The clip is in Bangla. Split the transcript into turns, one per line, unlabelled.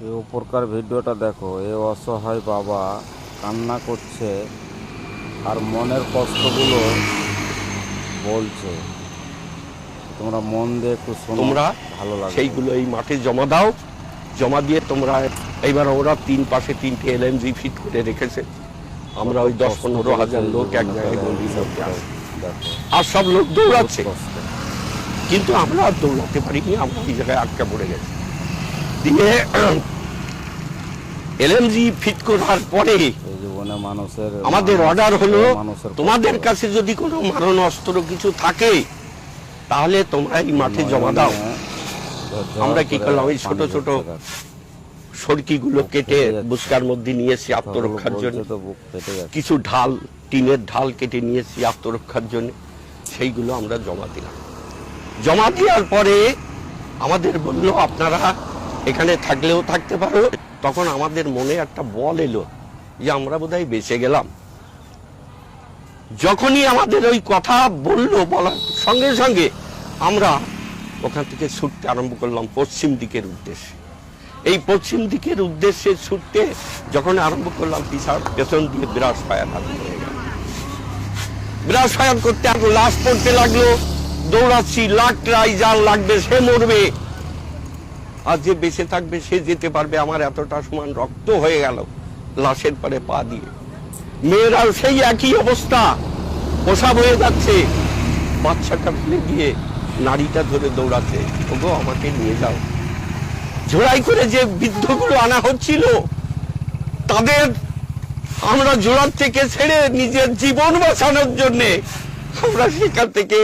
এই উপরকার ভিডিওটা দেখো। এ অসহায় বাবা কান্না করছে আর মনের কষ্টগুলো বলছে। তোমরা মন দিয়ে একটু শোনো,
তোমরা
ভালো লাগবে।
সেইগুলো এই মাঠে জমা দাও। জমা দিয়ে তোমরা এইবার ওরা তিন পাশে তিনটে এলএমজি ফিট করে রেখেছে। আমরা ওই 10-15 হাজার লোক এক জায়গায় গন্ডির মধ্যে আছি। আর সব লোক দৌড়াচ্ছে, কিন্তু আমরা আর দৌড়াতে পারিনি। আমরা এই জায়গায় আটকা পড়ে গেছি। দিয়ে এলএমজি ফিট করার পরে আমাদের অর্ডার হলো, তোমাদের কাছে যদি কোনো মারণ অস্ত্র কিছু থাকে তাহলে তোমরা এই মাঠে জমা দাও। আমরা কি করলাম, ওই ছোট ছোট সড়কিগুলো কেটে বুসকার মধ্যে নিয়েছি আত্মরক্ষার জন্য। কিছু ঢাল, টিনের ঢাল কেটে নিয়েছি আত্মরক্ষার জন্য। সেইগুলো আমরা জমা দিলাম। জমা দেওয়ার পরে আমাদের বললো আপনারা এখানে থাকলেও থাকতে পারো। তখন আমাদের মনে একটা বল এলো যে আমরা বোধহয় বেঁচে গেলাম। যখনই আমাদের ওই কথা বললো, বলার সঙ্গে সঙ্গে আমরা ওখান থেকে ছুটতে আরম্ভ করলাম পশ্চিম দিকের উদ্দেশ্যে। এই পশ্চিম দিকের উদ্দেশ্যে ছুটতে যখন আরম্ভ করলাম, পেছন দিয়ে ব্রাশ ফায়ার আরম্ভ হয়ে গেল। ব্রাশ ফায়ার করতে আরো লাশ পড়তে লাগলো। দৌড়াচ্ছি, লাখটাই যার লাগবে সে মরবে, আর যে বেঁচে থাকবে সে যেতে পারবে। আমার এতটা সমান রক্ত হয়ে গেল লাশের পরে পা দিয়ে। মেয়েরাও সেই একই অবস্থা, প্রসাব হয়ে যাচ্ছে। বাচ্চাটা ফেলে দিয়ে নারীটা ধরে দৌড়াচ্ছে, ওগো আমাকে নিয়ে যাও। জোড়াই করে যে বৃদ্ধগুলো আনা হচ্ছিল তাদের আমরা জোড়ার থেকে ছেড়ে নিজের জীবন বাঁচানোর জন্য আমরা সেখান থেকে